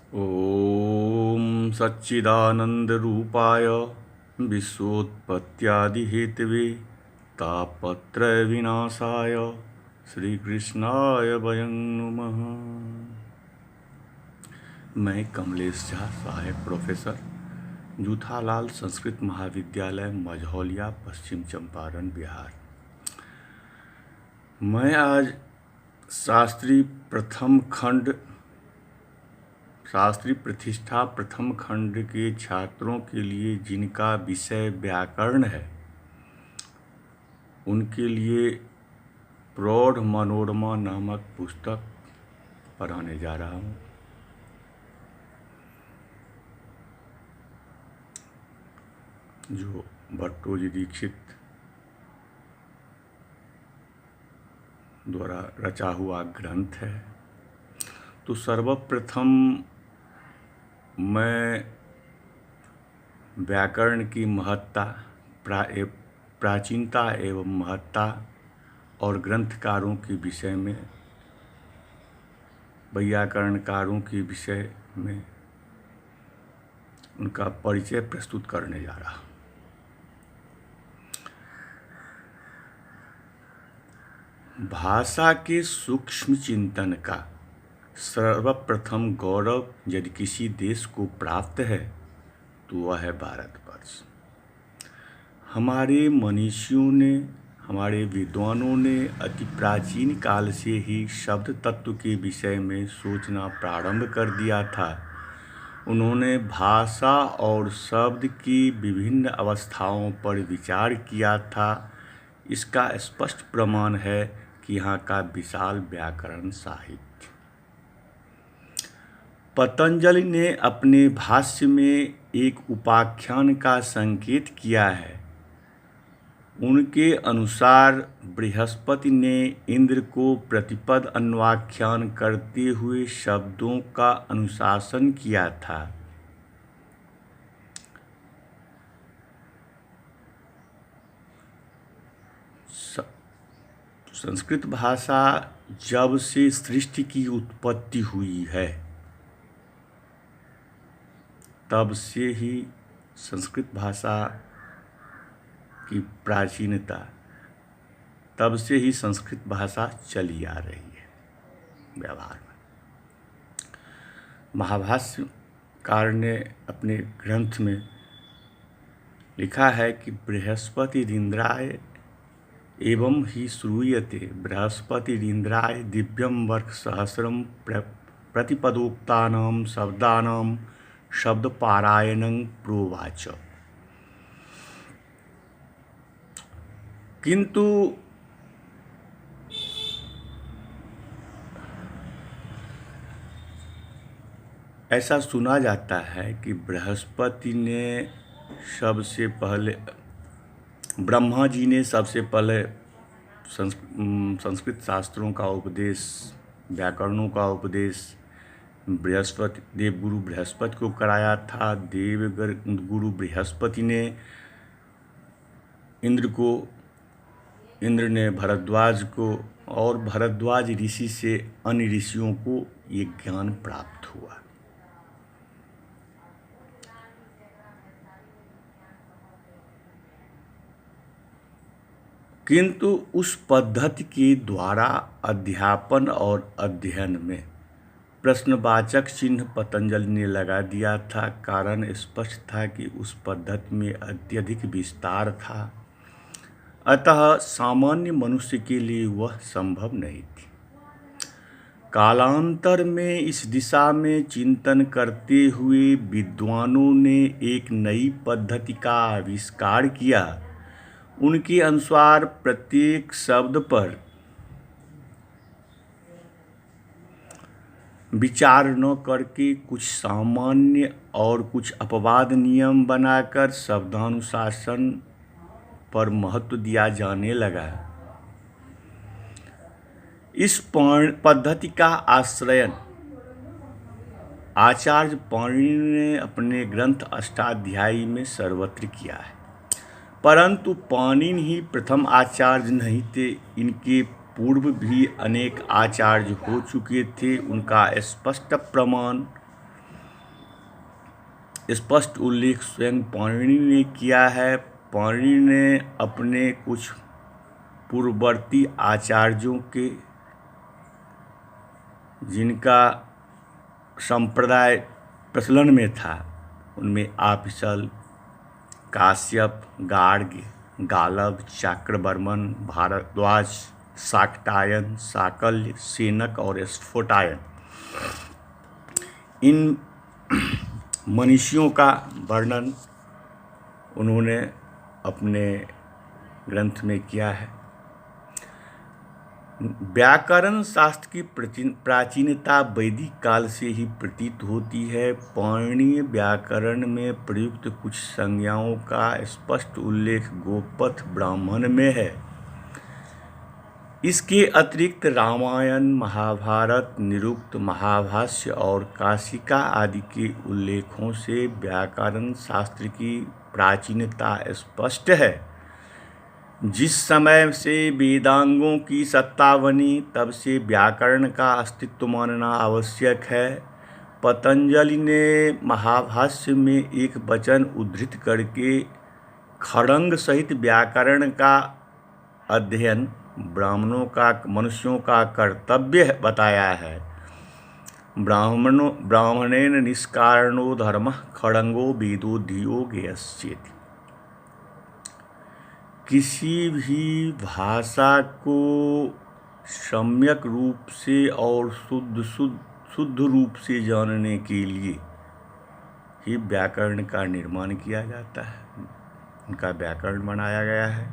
ॐ सच्चिदानन्दरूपाय विश्वोत्पत्त्यादिहेतवे तापत्रयविनाशाय श्रीकृष्णाय वयं नमः। मैं कमलेश झा, सहायक प्रोफेसर, जूथालाल संस्कृत महाविद्यालय मझौलिया, पश्चिम चंपारण, बिहार। मैं आज शास्त्री प्रतिष्ठा प्रथम खंड के छात्रों के लिए जिनका विषय व्याकरण है, उनके लिए प्रौढ़ मनोरमा नामक पुस्तक पढ़ाने जा रहा हूँ। जो भट्टोजी दीक्षित द्वारा रचा हुआ ग्रंथ है। तो सर्वप्रथम मैं व्याकरण की महत्ता, प्राचीनता एवं महत्ता और ग्रंथकारों के विषय में, वैयाकरणकारों के विषय में उनका परिचय प्रस्तुत करने जा रहा हूँ। भाषा के सूक्ष्म चिंतन का सर्वप्रथम गौरव यदि किसी देश को प्राप्त है तो वह है भारतवर्ष। हमारे मनीषियों ने, हमारे विद्वानों ने अति प्राचीन काल से ही शब्द तत्व के विषय में सोचना प्रारंभ कर दिया था। उन्होंने भाषा और शब्द की विभिन्न अवस्थाओं पर विचार किया था। इसका स्पष्ट प्रमाण है कि यहाँ का विशाल व्याकरण साहित्य। पतंजलि ने अपने भाष्य में एक उपाख्यान का संकेत किया है। उनके अनुसार बृहस्पति ने इंद्र को प्रतिपद अन्वाख्यान करते हुए शब्दों का अनुशासन किया था। संस्कृत भाषा जब से सृष्टि की उत्पत्ति हुई है, तब से ही संस्कृत भाषा की प्राचीनता, तब से ही संस्कृत भाषा चली आ रही है व्यवहार में। महाभाष्यकार ने अपने ग्रंथ में लिखा है कि बृहस्पतिरिन्द्राय एवं ही श्रूयते बृहस्पतिरिन्द्राय दिव्यम वर्ष सहस्रम प्रतिपदोक्तानां शब्दानां शब्दपारायणं प्रोवाच। किंतु ऐसा सुना जाता है कि बृहस्पति ने सबसे पहले, ब्रह्मा जी ने सबसे पहले संस्कृत शास्त्रों का उपदेश, व्याकरणों का उपदेश देवगुरु बृहस्पति को कराया था। देवगुरु बृहस्पति ने इंद्र ने भरद्वाज को, और भरद्वाज ऋषि से अन्य ऋषियों को ये ज्ञान प्राप्त हुआ। किंतु उस पद्धति के द्वारा अध्यापन और अध्ययन में प्रश्नवाचक चिन्ह पतंजलि ने लगा दिया था। कारण स्पष्ट था कि उस पद्धति में अत्यधिक विस्तार था, अतः सामान्य मनुष्य के लिए वह संभव नहीं थी। कालांतर में इस दिशा में चिंतन करते हुए विद्वानों ने एक नई पद्धति का आविष्कार किया। उनके अनुसार प्रत्येक शब्द पर विचार न करके कुछ सामान्य और कुछ अपवाद नियम बनाकर शब्दानुशासन पर महत्व दिया जाने लगा। इस पद्धति का आश्रयन आचार्य पाणिनि ने अपने ग्रंथ अष्टाध्यायी में सर्वत्र किया है। परंतु पाणिनि ही प्रथम आचार्य नहीं थे। इनके पूर्व भी अनेक आचार्य हो चुके थे। उनका स्पष्ट प्रमाण स्पष्ट उल्लेख स्वयं पाणिनि ने किया है। पाणिनि ने अपने कुछ पूर्ववर्ती आचार्यों के, जिनका संप्रदाय प्रचलन में था, उनमें आपिसल, काश्यप, गार्ग्य, गालव, चाक्रवर्मन, भारद्वाज, शाकटायन, शाकल्य, सेनक और स्फोटायन, इन मनीषियों का वर्णन उन्होंने अपने ग्रंथ में किया है। व्याकरण शास्त्र की प्राचीनता वैदिक काल से ही प्रतीत होती है। पाणिनीय व्याकरण में प्रयुक्त कुछ संज्ञाओं का स्पष्ट उल्लेख गोपथ ब्राह्मण में है। इसके अतिरिक्त रामायण, महाभारत, निरुक्त, महाभाष्य और काशिका आदि के उल्लेखों से व्याकरण शास्त्र की प्राचीनता स्पष्ट है। जिस समय से वेदांगों की सत्ता बनी, तब से व्याकरण का अस्तित्व मानना आवश्यक है। पतंजलि ने महाभाष्य में एक वचन उद्धृत करके खड़ंग सहित व्याकरण का अध्ययन मनुष्यों का कर्तव्य बताया है। ब्राह्मणेन निष्कारणो धर्मः खड़ंगो वेदो धियो ज्ञेयश्चेति। किसी भी भाषा को सम्यक रूप से और शुद्ध रूप से जानने के लिए ही व्याकरण का निर्माण किया जाता है, उनका व्याकरण बनाया गया है।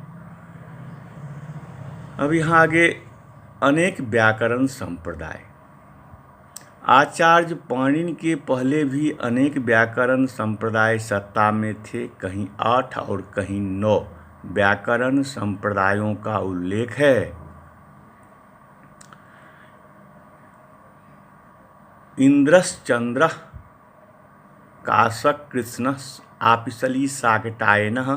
अब यहाँ आगे अनेक व्याकरण संप्रदाय। आचार्य पाणिनि के पहले भी अनेक व्याकरण संप्रदाय सत्ता में थे। कहीं 8 और कहीं 9 व्याकरण संप्रदायों का उल्लेख है। इंद्रश्चंद्रः, काशक कृत्स्नः, आपिशली शाकटायनः,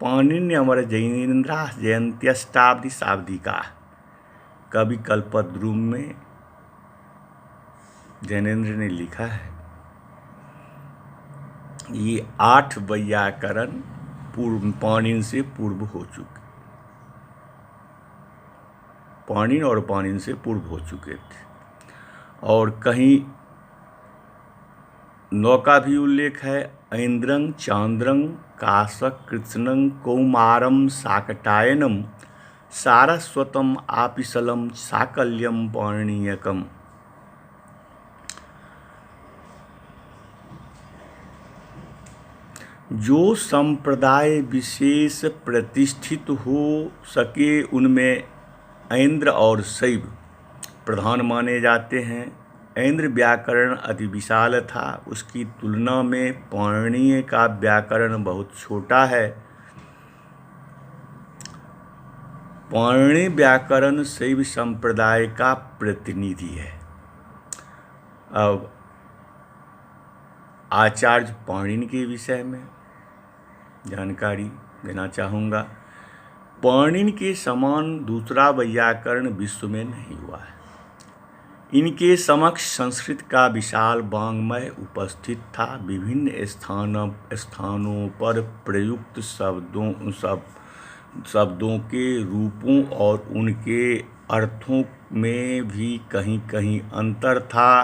पाणिन्यमर जैनेन्द्राः जयन्त्यष्टाब्दी शाब्दिकाः। कवि कल्पद्रुम में जैनेन्द्र ने लिखा है, ये 8 व्याकरण पाणिनि से पूर्व हो चुके, पाणिनि और पाणिनि से पूर्व हो चुके थे। और कहीं 9 का भी उल्लेख है। ऐन्द्रं, चांद्रं, काशक कृत्स्नं, कौमारं, शाकटायनं, सारस्वतं, आपिशलं, शाकल्यं, पाणिनीयकम्। जो संप्रदाय विशेष प्रतिष्ठित हो सके, उनमें ऐन्द्र और शैव प्रधान माने जाते हैं। ऐन्द्र व्याकरण अति विशाल था, उसकी तुलना में पाणिनीय का व्याकरण बहुत छोटा है। पाणिनीय व्याकरण शैव संप्रदाय का प्रतिनिधि है। अब आचार्य पाणिनि के विषय में जानकारी देना चाहूँगा। पाणिनि के समान दूसरा व्याकरण विश्व में नहीं हुआ है। इनके समक्ष संस्कृत का विशाल वाङ्मय उपस्थित था। विभिन्न स्थानों पर प्रयुक्त शब्दों के रूपों और उनके अर्थों में भी कहीं कहीं अंतर था।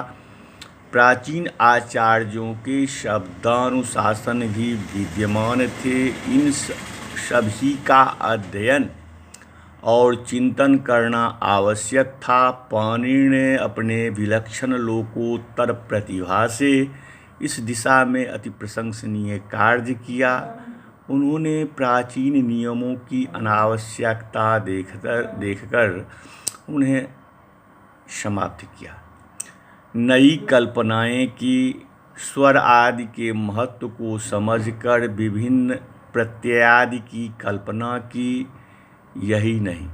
प्राचीन आचार्यों के शब्दानुशासन भी विद्यमान थे। इन सभी का अध्ययन और चिंतन करना आवश्यक था। पाणिनि ने अपने विलक्षण लोकोत्तर प्रतिभा से इस दिशा में अति प्रशंसनीय कार्य किया। उन्होंने प्राचीन नियमों की अनावश्यकता देखकर उन्हें समाप्त किया। नई कल्पनाएं की, स्वर आदि के महत्व को समझकर विभिन्न प्रत्ययादि की कल्पना की। यही नहीं,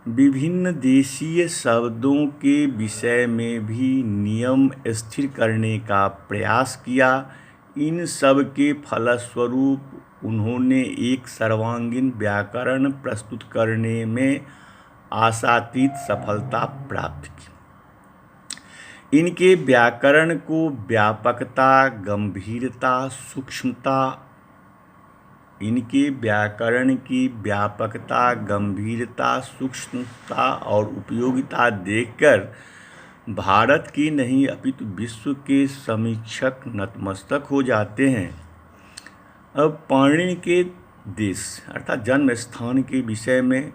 विभिन्न देशीय शब्दों के विषय में भी नियम स्थिर करने का प्रयास किया। इन सब के फलस्वरूप उन्होंने एक सर्वांगीण व्याकरण प्रस्तुत करने में आशातीत सफलता प्राप्त की। इनके व्याकरण को व्यापकता, गंभीरता, सूक्ष्मता इनके व्याकरण की व्यापकता, गंभीरता, सूक्ष्मता और उपयोगिता देखकर भारत की नहीं अपितु विश्व के समीक्षक नतमस्तक हो जाते हैं। अब पाणिनि के देश अर्थात जन्म स्थान के विषय में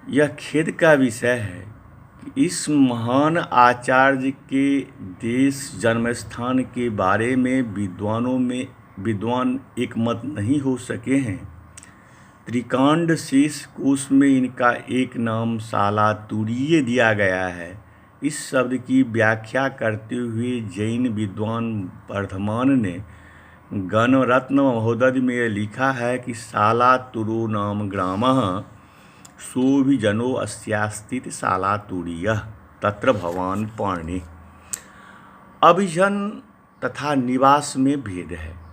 यह खेद का विषय है कि इस महान आचार्य के देश जन्म स्थान के बारे में विद्वान एकमत नहीं हो सके हैं। त्रिकांड शेष कोश में इनका एक नाम सालातुरीय दिया गया है। इस शब्द की व्याख्या करते हुए जैन विद्वान वर्धमान ने गणरत्न महोदय में यह लिखा है कि सालातुरो नाम ग्रामः सोऽभिजनो अस्यास्तीति सालातुरीयः तत्र भवान पाणिनि। अभिजन तथा निवास में भेद है।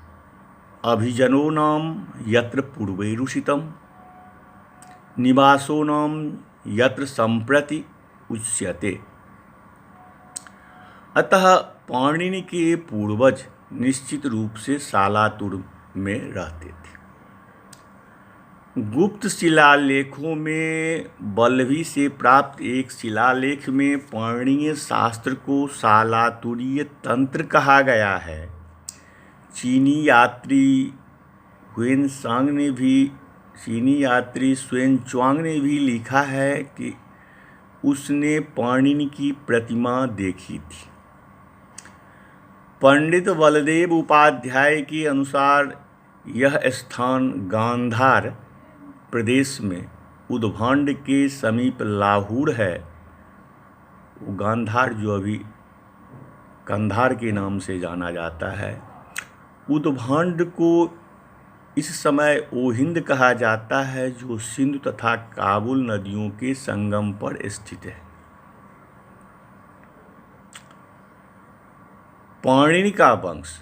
अभिजनो नाम यत्र पूर्वैरुषितम, निवासो नाम यत्र संप्रति उच्यते। अतः पाणिनि के पूर्वज निश्चित रूप से सालातुर में रहते थे। गुप्त शिलालेखों में बल्लभी से प्राप्त एक शिलालेख में पाणिनीय शास्त्र को सालातुरीय तंत्र कहा गया है। चीनी यात्री ह्वेनसांग ने भी लिखा है कि उसने पाणिनि की प्रतिमा देखी थी। पंडित बलदेव उपाध्याय के अनुसार यह स्थान गांधार प्रदेश में उद्भांड के समीप लाहौर है। गांधार जो अभी कंधार के नाम से जाना जाता है। उद्भांड को इस समय ओहिंद कहा जाता है, जो सिंधु तथा काबुल नदियों के संगम पर स्थित है। पाणिनि का वंश।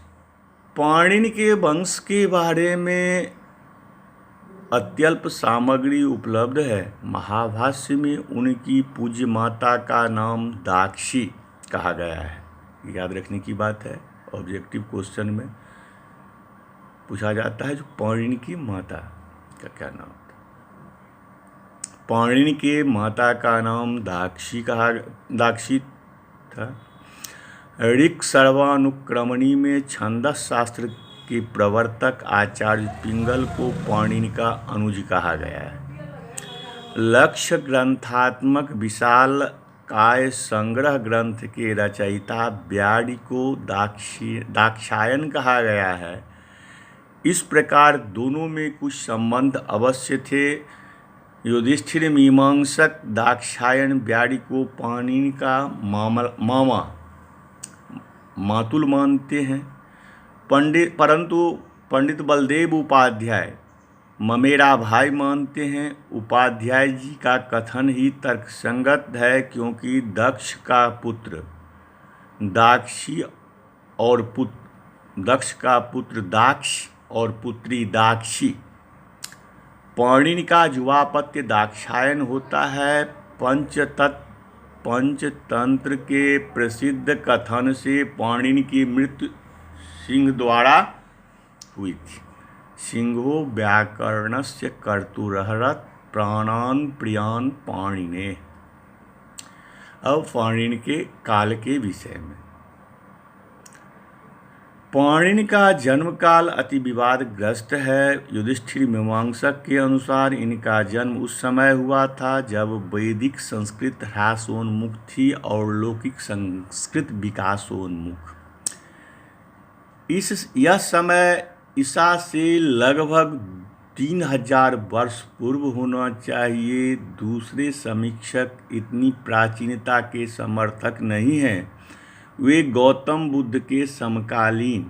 पाणिनि के वंश के बारे में अत्यल्प सामग्री उपलब्ध है। महाभाष्य में उनकी पूज्य माता का नाम दाक्षी कहा गया है। याद रखने की बात है, ऑब्जेक्टिव क्वेश्चन में पूछा जाता है जो पाणिनि की माता का क्या नाम था। पाणिनि के माता का नाम दाक्षी था। ऋक् सर्वानुक्रमणी में छंदस शास्त्र के प्रवर्तक आचार्य पिंगल को पाणिनि का अनुज कहा गया है। लक्ष्य ग्रंथात्मक विशाल काय संग्रह ग्रंथ के रचयिता ब्याडी को दाक्षायन कहा गया है। इस प्रकार दोनों में कुछ संबंध अवश्य थे। युधिष्ठिर मीमांसक दाक्षायन ब्याडी को पाणिनि का मातुल मानते हैं, परंतु पंडित बलदेव उपाध्याय ममेरा भाई मानते हैं। उपाध्याय जी का कथन ही तर्कसंगत है, क्योंकि दक्ष का पुत्र दाक्ष और पुत्री दाक्षी। पाणिनि का जुवापत्य दाक्षायन होता है। पंचतंत्र के प्रसिद्ध कथन से पाणिनि की मृत्यु सिंह द्वारा हुई थी। सिंहो व्याकरणस्य कर्तुरहरत् प्राणान् प्रियान् पाणिने। अब पाणिनि के काल के विषय में। पाणिनि का जन्म काल अति विवादग्रस्त है। युधिष्ठिर मीमांसक के अनुसार इनका जन्म उस समय हुआ था जब वैदिक संस्कृत ह्रासोन्मुख थी और लौकिक संस्कृत विकासोन्मुख। यह समय ईसा से लगभग 3000 वर्ष पूर्व होना चाहिए। दूसरे समीक्षक इतनी प्राचीनता के समर्थक नहीं हैं। वे गौतम बुद्ध के समकालीन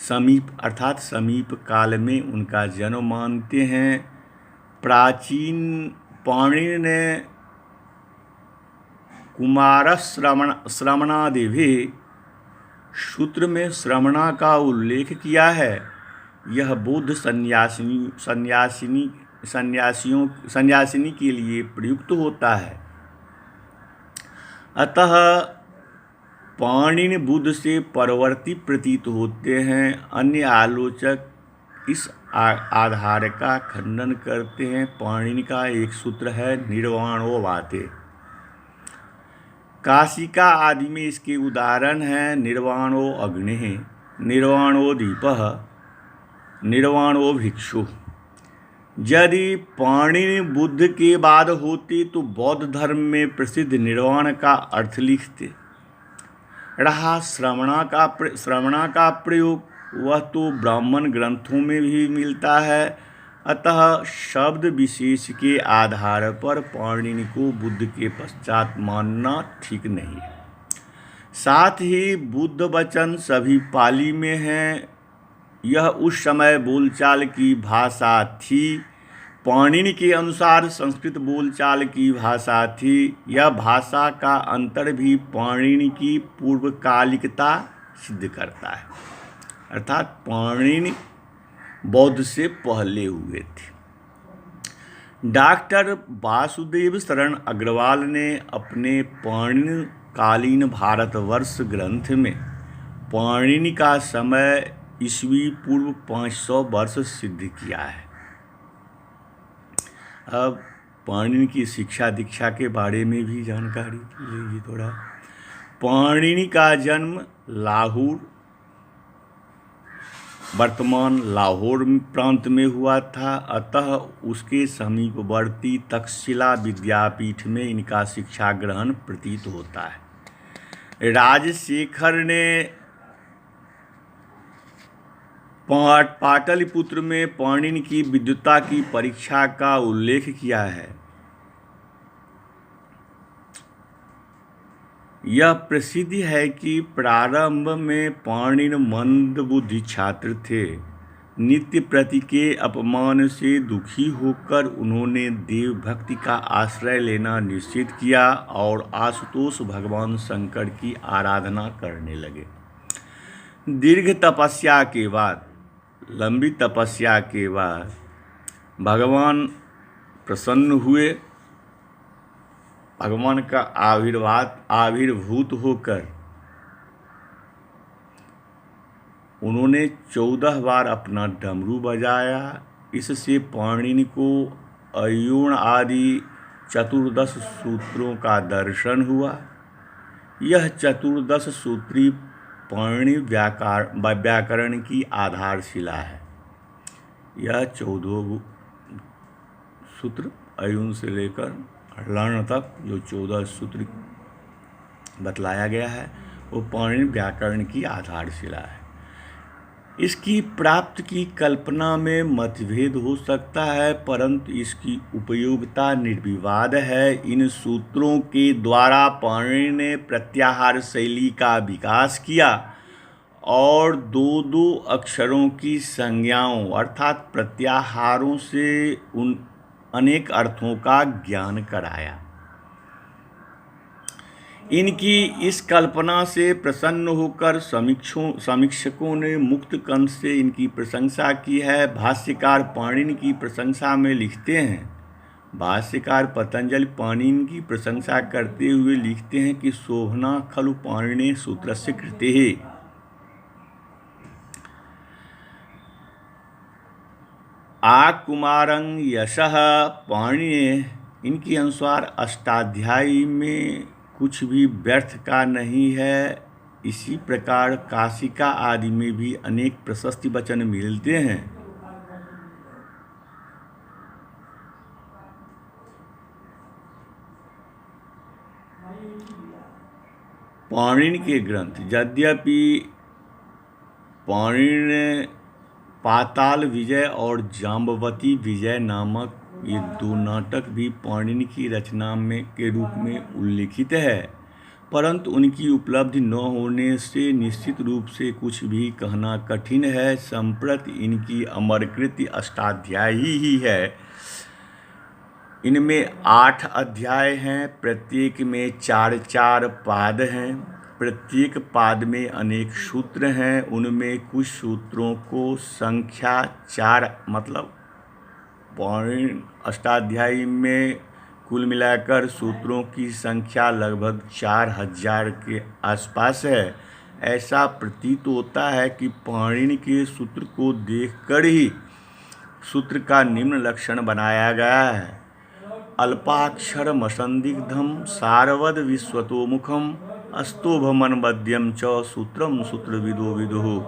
समीप काल में उनका जन्म मानते हैं। प्राचीन पाणिनि ने कुमारश्रवणादिभि सूत्र में श्रवणा का उल्लेख किया है। यह बौद्ध सन्यासिनी के लिए प्रयुक्त होता है। अतः पाणिनि बुद्ध से परवर्ती प्रतीत होते हैं। अन्य आलोचक इस आधार का खंडन करते हैं। पाणिनि का एक सूत्र है निर्वाणो वाते। काशिका आदि में इसके उदाहरण हैं निर्वाणो अग्निः, निर्वाणो दीपः, निर्वाणो भिक्षु। यदि पाणिनि बुद्ध के बाद होते तो बौद्ध धर्म में प्रसिद्ध निर्वाण का अर्थ लिखते। रहा श्रवणा का प्रयोग, वह तो ब्राह्मण ग्रंथों में भी मिलता है। अतः शब्द विशेष के आधार पर पाणिनि को बुद्ध के पश्चात मानना ठीक नहीं है। साथ ही बुद्ध वचन सभी पाली में हैं। यह उस समय बोलचाल की भाषा थी। पाणिनि के अनुसार संस्कृत बोलचाल की भाषा थी। यह भाषा का अंतर भी पाणिनि की पूर्वकालिकता सिद्ध करता है, अर्थात पाणिनि बौद्ध से पहले हुए थे। डॉक्टर वासुदेव शरण अग्रवाल ने अपने पाणिनि कालीन भारतवर्ष ग्रंथ में पाणिनि का समय ईस्वी पूर्व 500 वर्ष सिद्ध किया है। अब पाणिनि की शिक्षा दीक्षा के बारे में भी जानकारी लीजिए थोड़ा। पाणिनि का जन्म लाहौर, वर्तमान लाहौर प्रांत में हुआ था। अतः उसके समीपवर्ती तक्षशिला विद्यापीठ में इनका शिक्षा ग्रहण प्रतीत होता है। राजशेखर ने पाटलिपुत्र में पाणिनि की विद्वता की परीक्षा का उल्लेख किया है। यह प्रसिद्ध है कि प्रारंभ में पाणिनि मंदबुद्धि छात्र थे। नित्य प्रति के अपमान से दुखी होकर उन्होंने देव भक्ति का आश्रय लेना निश्चित किया और आशुतोष भगवान शंकर की आराधना करने लगे। दीर्घ तपस्या के बाद, लंबी तपस्या के बाद भगवान प्रसन्न हुए। भगवान का आविर्भूत होकर उन्होंने 14 बार अपना डमरू बजाया। इससे पाणिनि को अयोण आदि 14 सूत्रों का दर्शन हुआ। यह 14 सूत्री पाणिनि व्याकरण की आधारशिला है। यह 14 सूत्र अयुण से लेकर लर्ण तक जो 14 सूत्र बतलाया गया है वो पाणिनि व्याकरण की आधारशिला है। इसकी प्राप्ति की कल्पना में मतभेद हो सकता है, परंतु इसकी उपयोगिता निर्विवाद है। इन सूत्रों के द्वारा पाणिनि ने प्रत्याहार शैली का विकास किया और दो अक्षरों की संज्ञाओं अर्थात प्रत्याहारों से उन अनेक अर्थों का ज्ञान कराया। इनकी इस कल्पना से प्रसन्न होकर समीक्षकों ने मुक्त कंठ से इनकी प्रशंसा की है। भाष्यकार पाणिनि की प्रशंसा में लिखते हैं, भाष्यकार पतंजलि पाणिनि की प्रशंसा करते हुए लिखते हैं कि शोभना खलु पाणिनि सूत्रस्य कृतेः। आकुमारं यशः पाणिनि। इनके अनुसार अष्टाध्यायी में कुछ भी व्यर्थ का नहीं है। इसी प्रकार काशिका आदि में भी अनेक प्रशस्ति वचन मिलते हैं। पाणिनि के ग्रंथ, यद्यपि पाणिनि ने पाताल विजय और जाम्बवती विजय नामक ये 2 नाटक भी पाणिनि की रचना में के रूप में उल्लिखित है, परंतु उनकी उपलब्धि न होने से निश्चित रूप से कुछ भी कहना कठिन है। संप्रति इनकी अमरकृति अष्टाध्यायी ही है। इनमें 8 अध्याय हैं, प्रत्येक में 4-4 पाद हैं। प्रत्येक पाद में अनेक सूत्र हैं। उनमें कुछ सूत्रों को संख्या 4 मतलब पाणिनि अष्टाध्यायी में कुल मिलाकर सूत्रों की संख्या लगभग 4000 के आसपास है। ऐसा प्रतीत होता है कि पाणिनि के सूत्र को देखकर ही सूत्र का निम्न लक्षण बनाया गया है। अल्पाक्षरम असंदिग्धम सारवद विश्वतोमुखम अस्तोभमनवद्यम च सूत्रम सूत्रविदो विदुः।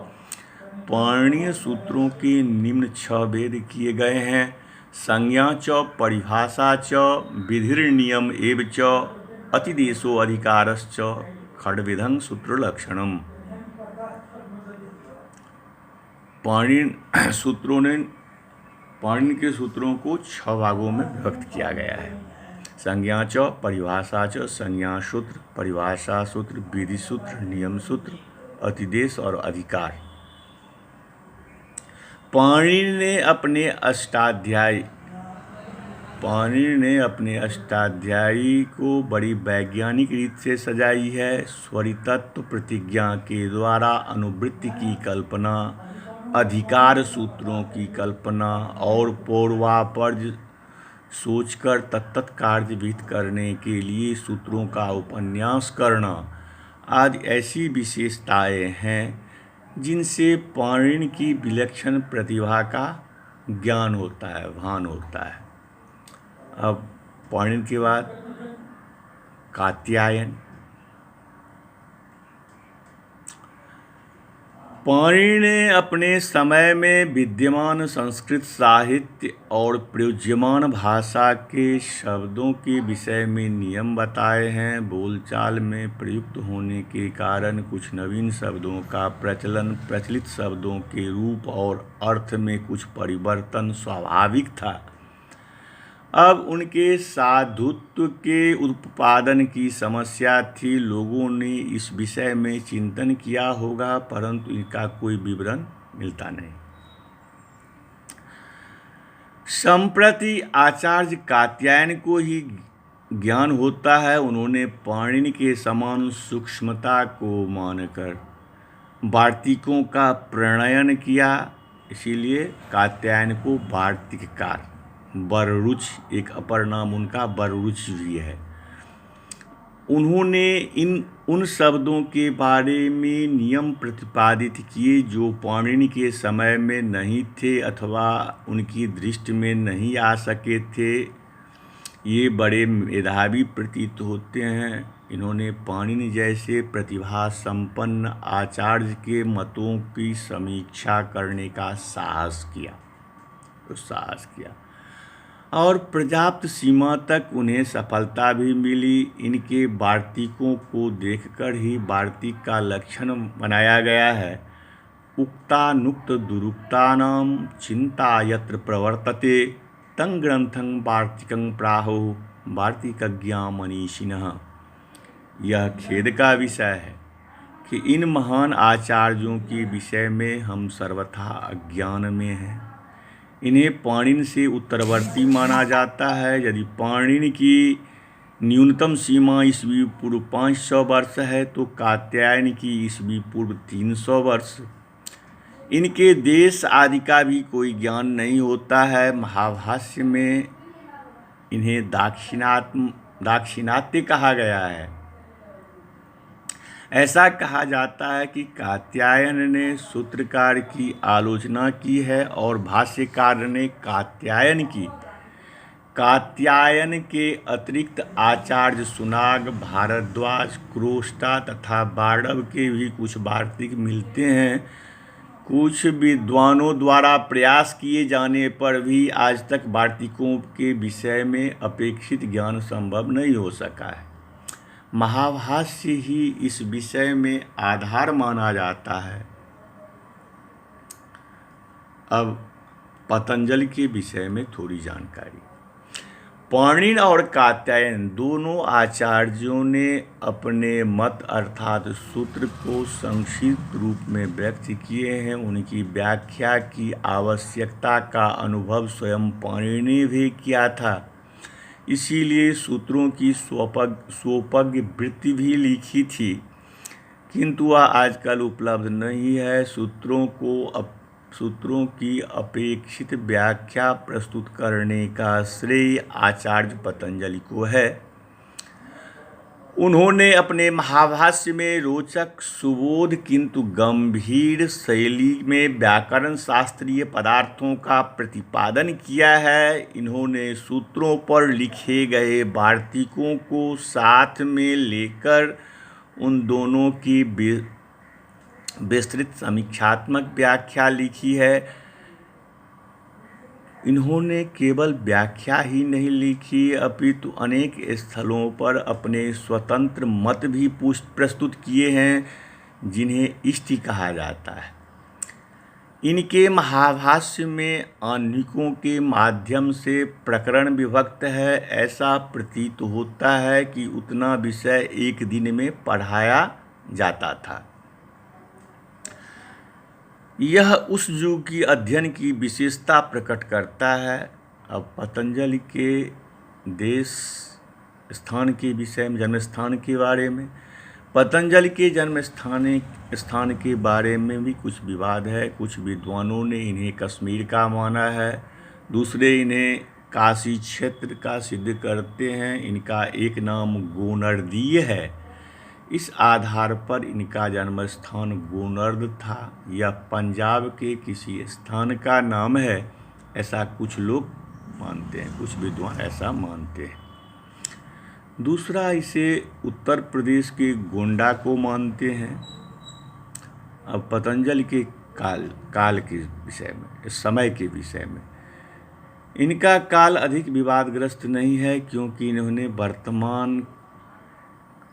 पाणिनीय सूत्रों के निम्न 6 भेद किए गए हैं। संज्ञा च परिभाषा च विधिर्नियम एव च अतिदेशो अधिकारश्च खड्विधं सूत्रलक्षणम। पाणिनि के सूत्रों को 6 भागों में विभक्त किया गया है। संज्ञा च परिभाषा च, संज्ञा सूत्र, परिभाषा सूत्र, विधि सूत्र, नियम सूत्र, अतिदेश और अधिकार। पाणिनि ने अपने अष्टाध्यायी को बड़ी वैज्ञानिक रीत से सजाई है। स्वरितत्व प्रतिज्ञा के द्वारा अनुवृत्ति की कल्पना, अधिकार सूत्रों की कल्पना और पूर्वापर्ज सोचकर तत्त कार्य विहित करने के लिए सूत्रों का उपन्यास करना आदि ऐसी विशेषताएं हैं जिनसे पाणिनि की विलक्षण प्रतिभा का ज्ञान होता है, भान होता है। अब पाणिनि के बाद कात्यायन। पाणिनि ने अपने समय में विद्यमान संस्कृत साहित्य और प्रयुज्यमान भाषा के शब्दों के विषय में नियम बताए हैं। बोलचाल में प्रयुक्त होने के कारण कुछ नवीन शब्दों का प्रचलन, प्रचलित शब्दों के रूप और अर्थ में कुछ परिवर्तन स्वाभाविक था। अब उनके साधुत्व के उत्पादन की समस्या थी। लोगों ने इस विषय में चिंतन किया होगा, परंतु इनका कोई विवरण मिलता नहीं। संप्रति आचार्य कात्यायन को ही ज्ञान होता है। उन्होंने पाणिनि के समान सूक्ष्मता को मानकर वार्तिकों का प्रणयन किया, इसीलिए कात्यायन को वार्तिककार। बररुच एक अपर नाम उनका बररुच भी है। उन्होंने उन शब्दों के बारे में नियम प्रतिपादित किए जो पाणिनि के समय में नहीं थे अथवा उनकी दृष्टि में नहीं आ सके थे। ये बड़े मेधावी प्रतीत होते हैं। इन्होंने पाणिनि जैसे प्रतिभा संपन्न आचार्य के मतों की समीक्षा करने का साहस किया और पर्याप्त सीमा तक उन्हें सफलता भी मिली। इनके वार्तिकों को देखकर ही वार्तिक का लक्षण बनाया गया है। उक्तानुक्त दुरुक्तानां चिंता यत्र प्रवर्तते तं ग्रंथं वार्तिकं प्राहुः वार्तिकज्ञा मनीषिणः। यह खेद का विषय है कि इन महान आचार्यों के विषय में हम सर्वथा अज्ञान में हैं। इन्हें पाणिनि से उत्तरवर्ती माना जाता है। यदि पाणिनि की न्यूनतम सीमा ईस्वी पूर्व 500 वर्ष है तो कात्यायन की ईस्वी पूर्व 300 वर्ष। इनके देश आदि का भी कोई ज्ञान नहीं होता है। महाभाष्य में इन्हें दाक्षिणात्य कहा गया है। ऐसा कहा जाता है कि कात्यायन ने सूत्रकार की आलोचना की है और भाष्यकार ने कात्यायन की। कात्यायन के अतिरिक्त आचार्य सुनाग, भारद्वाज, क्रोष्टा तथा बार्डव के भी कुछ वार्तिक मिलते हैं। कुछ विद्वानों द्वारा प्रयास किए जाने पर भी आज तक वार्तिकों के विषय में अपेक्षित ज्ञान संभव नहीं हो सका है। महाभाष्य ही इस विषय में आधार माना जाता है। अब पतंजलि के विषय में थोड़ी जानकारी। पाणिनि और कात्यायन दोनों आचार्यों ने अपने मत अर्थात सूत्र को संक्षिप्त रूप में व्यक्त किए हैं। उनकी व्याख्या की आवश्यकता का अनुभव स्वयं पाणिनि ने भी किया था। इसीलिए सूत्रों की स्वोपज्ञ वृत्ति भी लिखी थी, किंतु वह आजकल उपलब्ध नहीं है। सूत्रों को सूत्रों की अपेक्षित व्याख्या प्रस्तुत करने का श्रेय आचार्य पतंजलि को है। उन्होंने अपने महाभाष्य में रोचक, सुबोध किंतु गंभीर शैली में व्याकरण शास्त्रीय पदार्थों का प्रतिपादन किया है। इन्होंने सूत्रों पर लिखे गए वार्तिकों को साथ में लेकर उन दोनों की विस्तृत समीक्षात्मक व्याख्या लिखी है। इन्होंने केवल व्याख्या ही नहीं लिखी, अपितु अनेक स्थलों पर अपने स्वतंत्र मत भी प्रस्तुत किए हैं, जिन्हें इष्टि कहा जाता है। इनके महाभाष्य में आह्निकों के माध्यम से प्रकरण विभक्त है। ऐसा प्रतीत होता है कि उतना विषय एक दिन में पढ़ाया जाता था। यह उस युग की अध्ययन की विशेषता प्रकट करता है। अब पतंजलि के देश स्थान के विषय में, जन्म स्थान के बारे में, पतंजलि के जन्म स्थान के बारे में भी कुछ विवाद है। कुछ विद्वानों ने इन्हें कश्मीर का माना है, दूसरे इन्हें काशी क्षेत्र का सिद्ध करते हैं। इनका एक नाम गोनर्दीय है। इस आधार पर इनका जन्म स्थान गोनर्द था या पंजाब के किसी स्थान का नाम है, ऐसा कुछ लोग मानते हैं, कुछ विद्वान ऐसा मानते हैं। दूसरा, इसे उत्तर प्रदेश के गोंडा को मानते हैं। अब पतंजलि के काल के विषय में, इस समय के विषय में, इनका काल अधिक विवादग्रस्त नहीं है, क्योंकि इन्होंने वर्तमान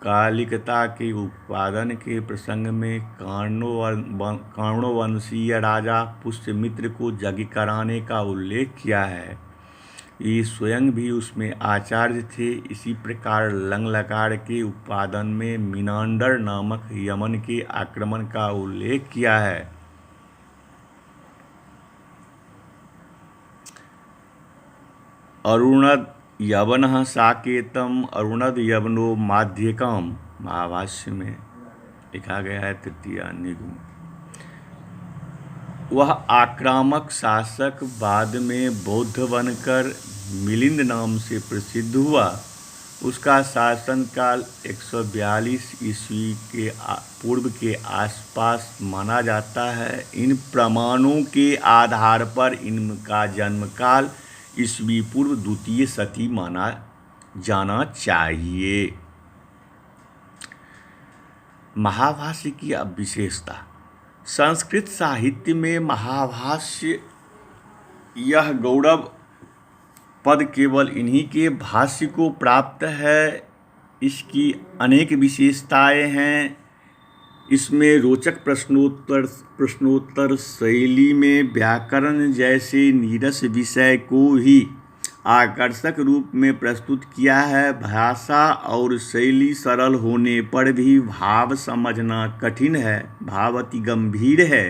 कालिकता के उत्पादन के प्रसंग में काण्ववंशीय राजा पुष्यमित्र को यज्ञ कराने का उल्लेख किया है। ये स्वयं भी उसमें आचार्य थे। इसी प्रकार लंग लकार के उत्पादन में मिनांडर नामक यमन के आक्रमण का उल्लेख किया है। अरुणद यवनः साकेतम अरुणद यवनो माध्यकम, महाभाष्य में लिखा गया है, तृतीय निगम। वह आक्रामक शासक बाद में बौद्ध बनकर मिलिंद नाम से प्रसिद्ध हुआ। उसका शासनकाल 142 ईस्वी के पूर्व के आसपास माना जाता है। इन प्रमाणों के आधार पर इनका जन्मकाल ईस्वी पूर्व द्वितीय शती माना जाना चाहिए। महाभाष्य की अब विशेषता। संस्कृत साहित्य में महाभाष्य यह गौरव पद केवल इन्हीं के भाष्य को प्राप्त है। इसकी अनेक विशेषताएं हैं। इसमें रोचक प्रश्नोत्तर शैली में व्याकरण जैसे नीरस विषय को ही आकर्षक रूप में प्रस्तुत किया है। भाषा और शैली सरल होने पर भी भाव समझना कठिन है। भाव अति गंभीर है।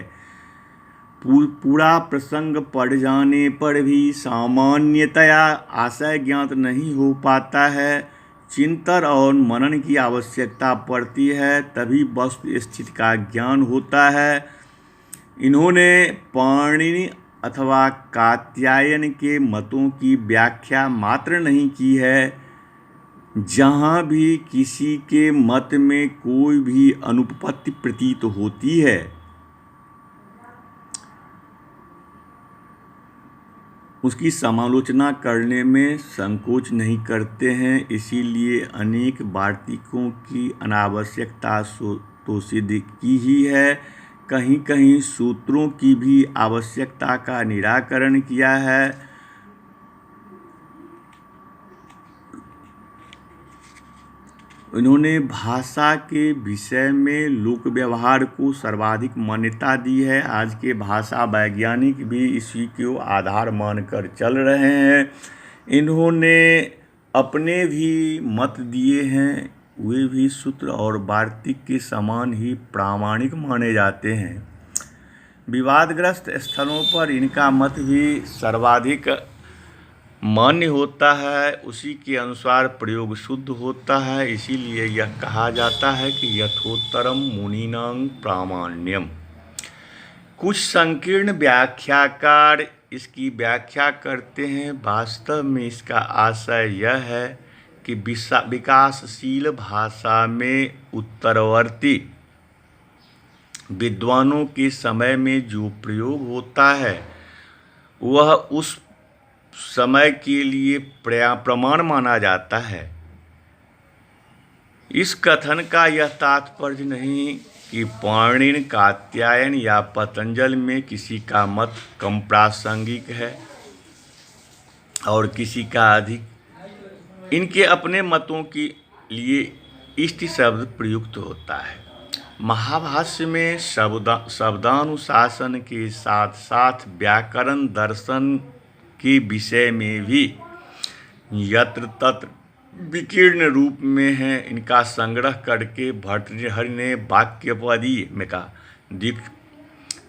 पूरा प्रसंग पढ़ जाने पर भी सामान्यतया आशय ज्ञात नहीं हो पाता है। चिंतन और मनन की आवश्यकता पड़ती है, तभी वस्तु स्थिति का ज्ञान होता है। इन्होंने पाणिनि अथवा कात्यायन के मतों की व्याख्या मात्र नहीं की है। जहाँ भी किसी के मत में कोई भी अनुपपत्ति प्रतीत होती है, उसकी समालोचना करने में संकोच नहीं करते हैं। इसीलिए अनेक वार्तिकों की अनावश्यकता तो सिद्ध की ही है। कहीं कहीं सूत्रों की भी आवश्यकता का निराकरण किया है। इन्होंने भाषा के विषय में लोक व्यवहार को सर्वाधिक मान्यता दी है। आज के भाषा वैज्ञानिक भी इसी को आधार मानकर चल रहे हैं। इन्होंने अपने भी मत दिए हैं, वे भी सूत्र और वार्तिक के समान ही प्रामाणिक माने जाते हैं। विवादग्रस्त स्थलों पर इनका मत भी सर्वाधिक मान्य होता है, उसी के अनुसार प्रयोग शुद्ध होता है। इसीलिए यह कहा जाता है कि यथोत्तरम मुनीनां प्रामाण्यम। कुछ संकीर्ण व्याख्याकार इसकी व्याख्या करते हैं। वास्तव में इसका आशय यह है कि विकासशील भाषा में उत्तरवर्ती विद्वानों के समय में जो प्रयोग होता है वह उस समय के लिए प्रमाण माना जाता है। इस कथन का यह तात्पर्य नहीं कि पाणिनि, कात्यायन या पतंजलि में किसी का मत कम प्रासंगिक है और किसी का अधिक। इनके अपने मतों के लिए इष्टि शब्द प्रयुक्त होता है। महाभाष्य में शब्दानुशासन के साथ साथ व्याकरण दर्शन के विषय में भी यत्र तत्र विकीर्ण रूप में है। इनका संग्रह करके भर्तृहरि ने वाक्यपदी में कहा।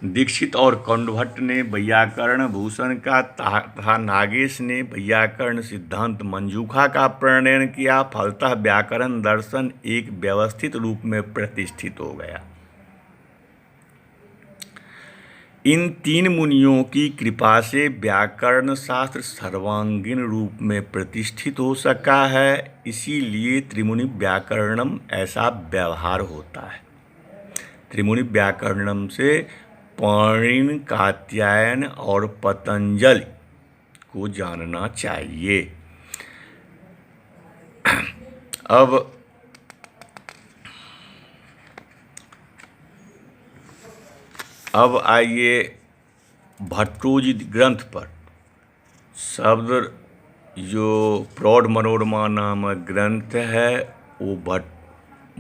दीक्षित और कौंडभट्ट ने वैयाकरण भूषण का तथा नागेश ने वैयाकरण सिद्धांत मंजूषा का प्रणयन किया। फलतः व्याकरण दर्शन एक व्यवस्थित रूप में प्रतिष्ठित हो गया। इन तीन मुनियों की कृपा से व्याकरण शास्त्र सर्वांगीण रूप में प्रतिष्ठित हो सका है। इसीलिए त्रिमुनि व्याकरणम ऐसा व्यवहार होता है। त्रिमुनि व्याकरणम से पाणिनि, कात्यायन और पतंजलि को जानना चाहिए। अब आइए भट्टोजित ग्रंथ पर। शब्द जो प्रौढ़ मनोरमा नामक ग्रंथ है वो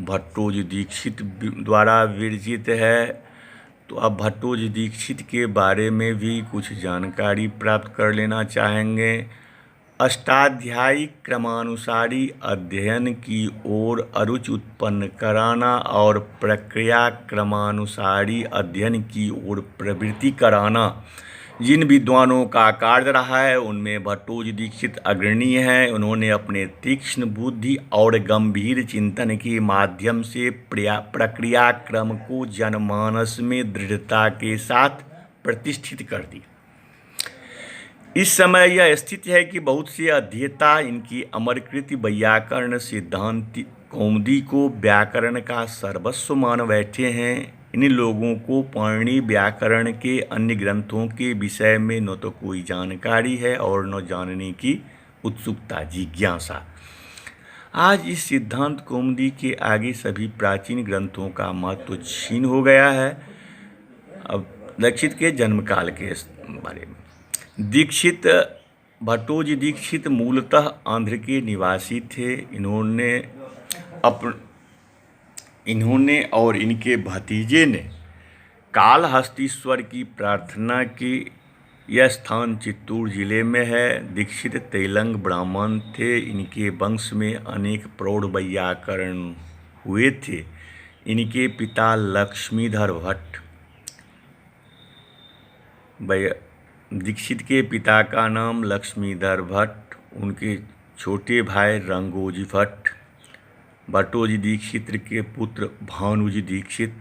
भट्टोजी दीक्षित द्वारा विरचित है। तो अब भट्टोजी दीक्षित के बारे में भी कुछ जानकारी प्राप्त कर लेना चाहेंगे। अष्टाध्यायी क्रमानुसारी अध्ययन की ओर अरुचि उत्पन्न कराना और प्रक्रिया क्रमानुसारी अध्ययन की ओर प्रवृत्ति कराना जिन विद्वानों का कार्य रहा है उनमें भट्टोजी दीक्षित अग्रणी हैं। उन्होंने अपने तीक्ष्ण बुद्धि और गंभीर चिंतन के माध्यम से प्रक्रिया क्रम को जनमानस में दृढ़ता के साथ प्रतिष्ठित कर दिया। इस समय यह स्थिति है कि बहुत से अध्येता इनकी अमरकृत वैयाकरण सिद्धांत कौमुदी को व्याकरण का सर्वस्व मान बैठे हैं। इन लोगों को पाणिनि व्याकरण के अन्य ग्रंथों के विषय में न तो कोई जानकारी है और न जानने की उत्सुकता, जिज्ञासा। आज इस सिद्धांत कौमुदी के आगे सभी प्राचीन ग्रंथों का महत्व क्षीण हो गया है। अब दीक्षित के जन्मकाल के बारे में। भट्टोजी दीक्षित मूलतः आंध्र के निवासी थे। इन्होंने और इनके भतीजे ने कालहस्तीश्वर की प्रार्थना की। यह स्थान चित्तूर जिले में है। दीक्षित तेलंग ब्राह्मण थे। इनके वंश में अनेक प्रौढ़ वैयाकरण हुए थे। इनके पिता लक्ष्मीधर भट्ट, दीक्षित के पिता का नाम लक्ष्मीधर भट्ट, उनके छोटे भाई रंगोजी भट्ट, भट्टोजी दीक्षित के पुत्र भानुजी दीक्षित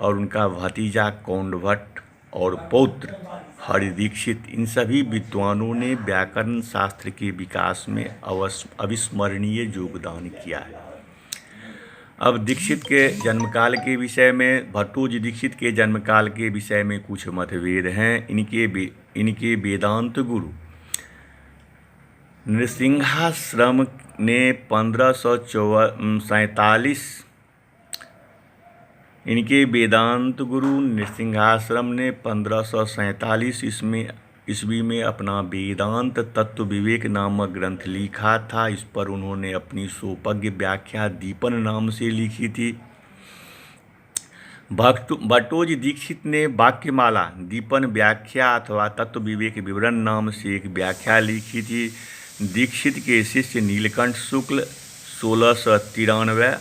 और उनका भतीजा कौंडभट्ट और पौत्र हरि दीक्षित। इन सभी विद्वानों ने व्याकरण शास्त्र के विकास में अविस्मरणीय योगदान किया है। अब दीक्षित के जन्मकाल के विषय में, भट्टोजी दीक्षित के जन्मकाल के विषय में कुछ मतभेद हैं। इनके वेदांत गुरु नृसिंहाश्रम ने 1547 इनके वेदांत गुरु नृसिंहाश्रम ने 1547 ईस्वी में अपना वेदांत तत्व विवेक नामक ग्रंथ लिखा था। इस पर उन्होंने अपनी सोपज्ञ व्याख्या दीपन नाम से लिखी थी। भट्टोजी दीक्षित ने वाक्यमाला दीपन व्याख्या अथवा तत्व विवेक विवरण नाम से एक व्याख्या लिखी थी। दीक्षित के शिष्य नीलकंठ शुक्ल 1693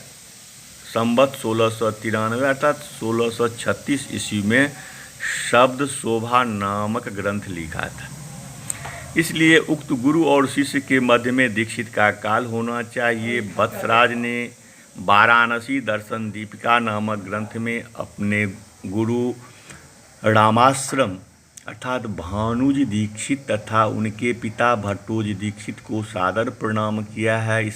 संवत 1693 अर्थात 1636 ईस्वी में शब्द शोभा नामक ग्रंथ लिखा था। इसलिए उक्त गुरु और शिष्य के मध्य में दीक्षित का काल होना चाहिए। वत्सराज ने वाराणसी दर्शन दीपिका नामक ग्रंथ में अपने गुरु रामाश्रम अर्थात भानुजी दीक्षित तथा उनके पिता भट्टोजी दीक्षित को सादर प्रणाम किया है।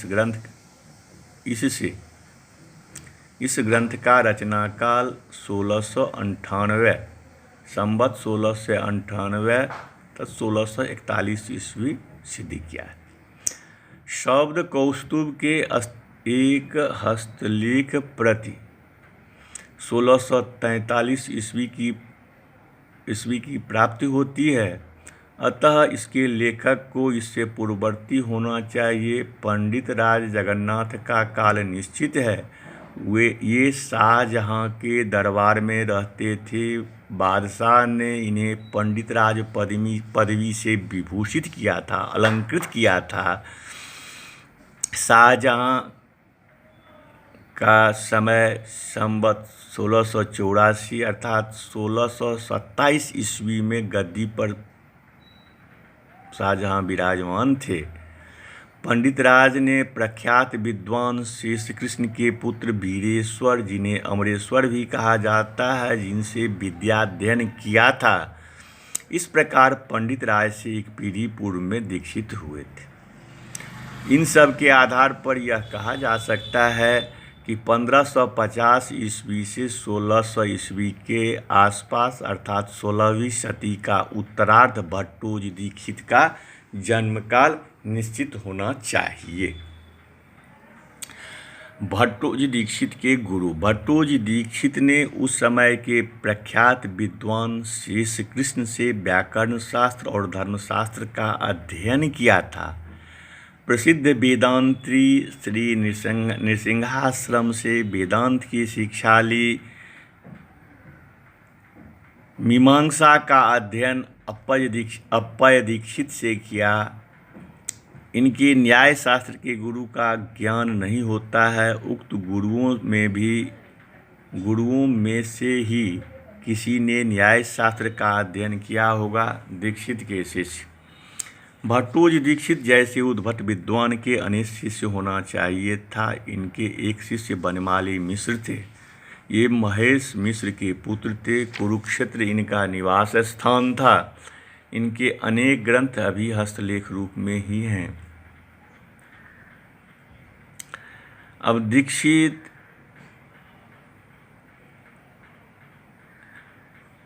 इस ग्रंथ का रचना काल 1698 संवत 1698 तक 1641 ईस्वी सिद्ध किया है। शब्द कौस्तुभ के एक हस्तलेख प्रति 1643 ईस्वी की प्राप्ति होती है, अतः इसके लेखक को इससे पूर्ववर्ती होना चाहिए। पंडित राज जगन्नाथ का काल निश्चित है। ये शाहजहां के दरबार में रहते थे। बादशाह ने इन्हें पंडित राज पदवी से विभूषित किया था, अलंकृत किया था। शाहजहां का समय संवत 1684 अर्थात 1627 ईस्वी में गद्दी पर शाहजहां विराजमान थे। पंडित राज ने प्रख्यात विद्वान शेष कृष्ण के पुत्र वीरेश्वर, जिन्हें अमरेश्वर भी कहा जाता है, जिनसे विद्याध्ययन किया था। इस प्रकार पंडित राज से एक पीढ़ी पूर्व में दीक्षित हुए थे। इन सब के आधार पर यह कहा जा सकता है कि 1550 ईस्वी से 1600 ईस्वी के आसपास अर्थात 16वीं सदी का उत्तरार्ध भट्टोजी दीक्षित का जन्मकाल निश्चित होना चाहिए। भट्टोजी दीक्षित के गुरु भट्टोजी दीक्षित ने उस समय के प्रख्यात विद्वान शेष कृष्ण से व्याकरण शास्त्र और धर्मशास्त्र का अध्ययन किया था। प्रसिद्ध वेदांत्री श्री नृसिंहाश्रम से वेदांत की शिक्षा ली। मीमांसा का अध्ययन अप्पय दीक्षित से किया। इनके न्याय शास्त्र के गुरु का ज्ञान नहीं होता है। उक्त गुरुओं में से ही किसी ने न्याय शास्त्र का अध्ययन किया होगा। दीक्षित के शिष्य भट्टोजी दीक्षित जैसे उद्भट विद्वान के अनेक शिष्य होना चाहिए था। इनके एक शिष्य बनमाली मिश्र थे। ये महेश मिश्र के पुत्र थे। कुरुक्षेत्र इनका निवास स्थान था। इनके अनेक ग्रंथ अभी हस्तलेख रूप में ही हैं। अब दीक्षित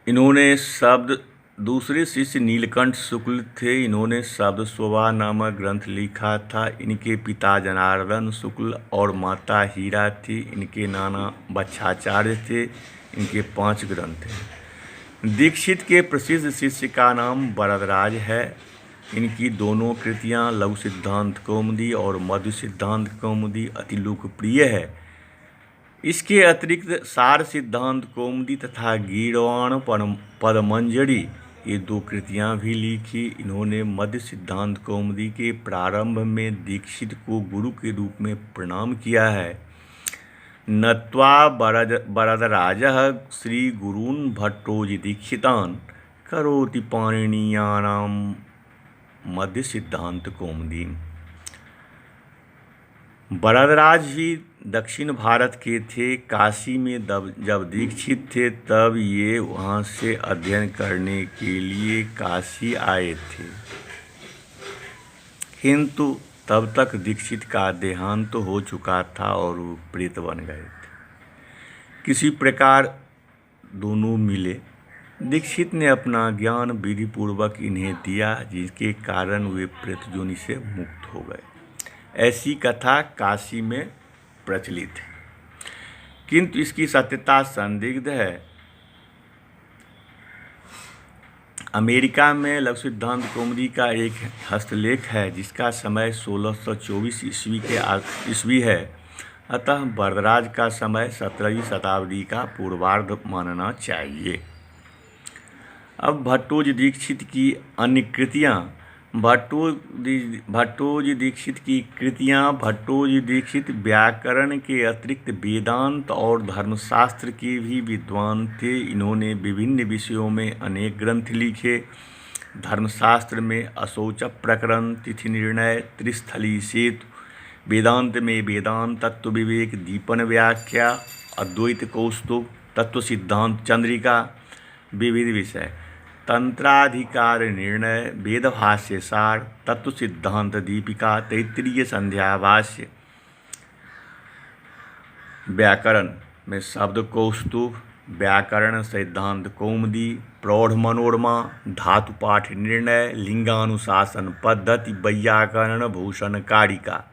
इन्होंने शब्द दूसरे शिष्य नीलकंठ शुक्ल थे। इन्होंने शब्द शोभा नामक ग्रंथ लिखा था। इनके पिता जनार्दन शुक्ल और माता हीरा थी। इनके नाना बच्छाचार्य थे। इनके 5 ग्रंथ हैं। दीक्षित के प्रसिद्ध शिष्य का नाम वरदराज है। इनकी दोनों कृतियां लघु सिद्धांत कौमुदी और मध्य सिद्धांत कौमुदी अति लोकप्रिय है। इसके अतिरिक्त सार सिद्धांत कौमुदी तथा गीर्वाण पदमंजरी ये 2 कृतियां भी लिखी। इन्होंने मध्य सिद्धांत कौमुदी के प्रारंभ में दीक्षित को गुरु के रूप में प्रणाम किया है। नत्वा वरदराजः श्री गुरून् भट्टोजी दीक्षितान् करोति पाणिनीयानां मध्य सिद्धांत कौमुदी। वरदराज ही दक्षिण भारत के थे। काशी में जब दीक्षित थे तब ये वहाँ से अध्ययन करने के लिए काशी आए थे, किंतु तब तक दीक्षित का देहांत तो हो चुका था और वो प्रेत बन गए थे। किसी प्रकार दोनों मिले। दीक्षित ने अपना ज्ञान विधि पूर्वक इन्हें दिया, जिसके कारण वे प्रेत योनि से मुक्त हो गए। ऐसी कथा काशी में प्रचलित है, किंतु इसकी सत्यता संदिग्ध है। अमेरिका में लघु सिद्धांत कौमुदी का एक हस्तलेख है, जिसका समय 1624 ईस्वी है। अतः वरदराज का समय 17वीं शताब्दी का पूर्वार्ध मानना चाहिए। अब भट्टोजी दीक्षित की अन्य कृतियाँ। भट्टोजी दीक्षित की कृतियाँ। भट्टोजी दीक्षित व्याकरण के अतिरिक्त वेदांत और धर्मशास्त्र के भी विद्वान थे। इन्होंने विभिन्न विषयों में अनेक ग्रंथ लिखे। धर्मशास्त्र में अशौच प्रकरण, तिथि निर्णय, त्रिस्थली सेतु, वेदांत में वेदांत तत्व विवेक दीपन व्याख्या, अद्वैत कौस्तुभ, तत्व सिद्धांत चंद्रिका, विविध विषय, तंत्राधिकार निर्णय, वेदभाष्य सार, तत्व सिद्धांत दीपिका, तैत्तिरीय संध्या भाष्य, व्याकरण में शब्द कौस्तुभ, व्याकरण सिद्धांत कौमुदी, प्रौढ़ मनोरमा, धातु पाठ निर्णय, लिंगानुशासन पद्धति, वैयाकरण भूषण कारिका।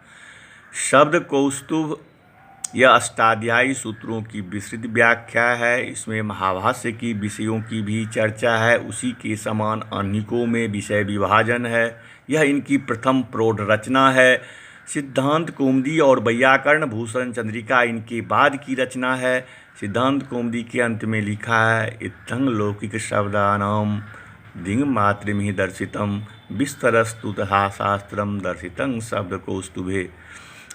शब्द कौस्तुभ यह अष्टाध्यायी सूत्रों की विस्तृत व्याख्या है। इसमें महाभाष्य की विषयों की भी चर्चा है। उसी के समान अनेकों में विषय विभाजन है। यह इनकी प्रथम प्रौढ़ रचना है। सिद्धांत कौमुदी और वैयाकरण भूषण चंद्रिका इनके बाद की रचना है। सिद्धांत कौमुदी के अंत में लिखा है, इत्थं लौकिक शब्दानां दिंग मात्रमिहि दर्शितम विस्तरस्तु तथा शास्त्रम दर्शितं शब्द कौस्तुभे।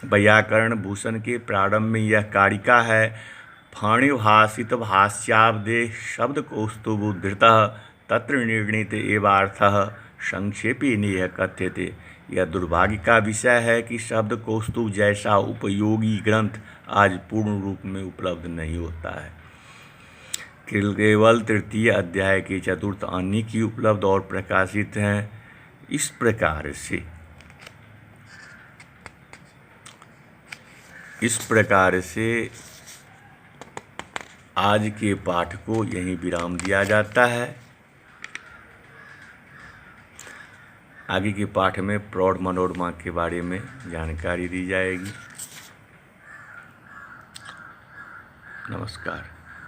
वैयाकरण भूषण के प्रारंभ में यह कारिका है। फाणिभाषित भाष्याब्दे शब्द कौस्तुभ उद्धृतः तत्र निर्णीत एवार्थः संक्षेपे नेह कथ्यते। यह दुर्भाग्य का विषय है कि शब्द कौस्तुभ जैसा उपयोगी ग्रंथ आज पूर्ण रूप में उपलब्ध नहीं होता है। केवल तृतीय अध्याय के चतुर्थ अन्य की उपलब्ध और प्रकाशित हैं। इस प्रकार से आज के पाठ को यहीं विराम दिया जाता है। आगे के पाठ में प्रौढ़ मनोरमा के बारे में जानकारी दी जाएगी। नमस्कार।